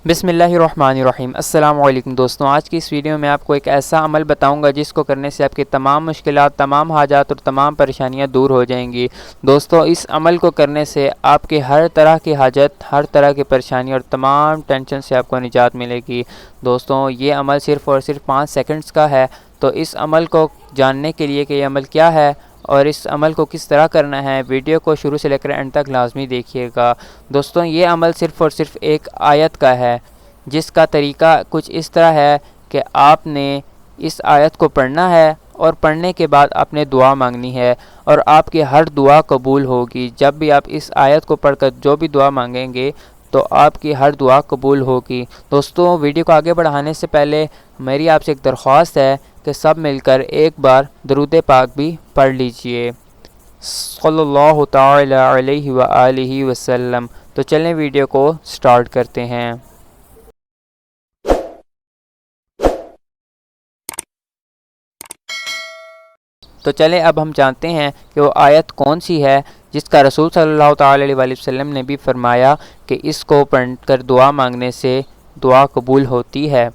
بسم اللہ الرحمن الرحیم۔ السلام علیکم دوستوں، آج کی اس ویڈیو میں آپ کو ایک ایسا عمل بتاؤں گا جس کو کرنے سے آپ کی تمام مشکلات، تمام حاجات اور تمام پریشانیاں دور ہو جائیں گی۔ دوستوں، اس عمل کو کرنے سے آپ کے ہر طرح کی حاجت، ہر طرح کی پریشانی اور تمام ٹینشن سے آپ کو نجات ملے گی۔ دوستوں، یہ عمل صرف اور صرف 5 سیکنڈز کا ہے، تو اس عمل کو جاننے کے لیے کہ یہ عمل کیا ہے اور اس عمل کو کس طرح کرنا ہے، ویڈیو کو شروع سے لے کر اینڈ تک لازمی دیکھیے گا۔ دوستوں، یہ عمل صرف اور صرف ایک آیت کا ہے، جس کا طریقہ کچھ اس طرح ہے کہ آپ نے اس آیت کو پڑھنا ہے اور پڑھنے کے بعد آپ نے دعا مانگنی ہے اور آپ کی ہر دعا قبول ہوگی۔ جب بھی آپ اس آیت کو پڑھ کر جو بھی دعا مانگیں گے تو آپ کی ہر دعا قبول ہوگی۔ دوستوں، ویڈیو کو آگے بڑھانے سے پہلے میری آپ سے ایک درخواست ہے کہ سب مل کر ایک بار درود پاک بھی پڑھ لیجئے، صلی اللہ تعالی علیہ وآلہ وسلم۔ تو چلیں ویڈیو کو سٹارٹ کرتے ہیں۔ تو چلیں اب ہم جانتے ہیں کہ وہ آیت کون سی ہے جس کا رسول صلی اللہ تعالی علیہ وآلہ وسلم نے بھی فرمایا کہ اس کو پڑھ کر دعا مانگنے سے دعا قبول ہوتی ہے۔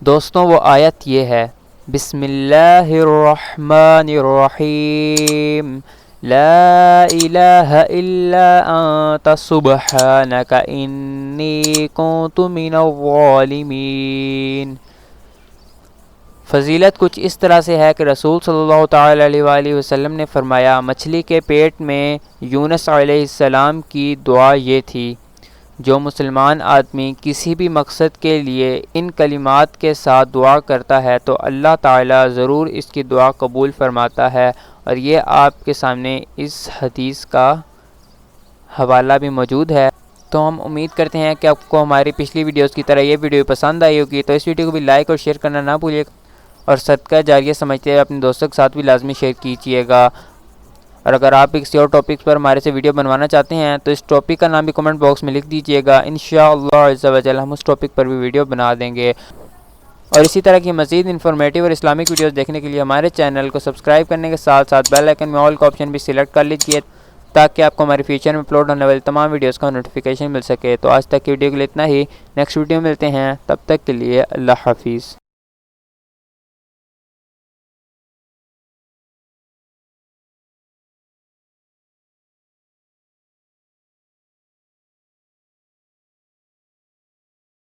دوستوں، وہ آیت یہ ہے، بسم اللہ الرحمن الرحیم، لا الہ الا انت سبحانک انی کنت من الظالمین۔ فضیلت کچھ اس طرح سے ہے کہ رسول صلی اللہ تعالی علیہ وآلہ وسلم نے فرمایا، مچھلی کے پیٹ میں یونس علیہ السلام کی دعا یہ تھی، جو مسلمان آدمی کسی بھی مقصد کے لیے ان کلمات کے ساتھ دعا کرتا ہے تو اللہ تعالی ضرور اس کی دعا قبول فرماتا ہے۔ اور یہ آپ کے سامنے اس حدیث کا حوالہ بھی موجود ہے۔ تو ہم امید کرتے ہیں کہ آپ کو ہماری پچھلی ویڈیوز کی طرح یہ ویڈیو پسند آئی ہوگی، تو اس ویڈیو کو بھی لائک اور شیئر کرنا نہ بھولیے اور صدقہ جاریہ سمجھتے ہوئے اپنے دوستوں کے ساتھ بھی لازمی شیئر کیجیے گا۔ اور اگر آپ کسی اور ٹاپک پر ہمارے سے ویڈیو بنوانا چاہتے ہیں تو اس ٹاپک کا نام بھی کمنٹ باکس میں لکھ دیجیے گا، انشاءاللہ عز و جل ہم اس ٹاپک پر بھی ویڈیو بنا دیں گے۔ اور اسی طرح کی مزید انفارمیٹیو اور اسلامک ویڈیوز دیکھنے کے لیے ہمارے چینل کو سبسکرائب کرنے کے ساتھ ساتھ بیل آئیکن میں آل کا آپشن بھی سلیکٹ کر لیجیے تاکہ آپ کو ہمارے فیوچر میں اپلوڈ ہونے والی تمام ویڈیوز کا نوٹیفیکیشن مل سکے۔ تو آج تک کی ویڈیو کے لیے اتنا ہی، نیکسٹ ویڈیو ملتے ہیں، تب تک کے لیے اللہ حافظ۔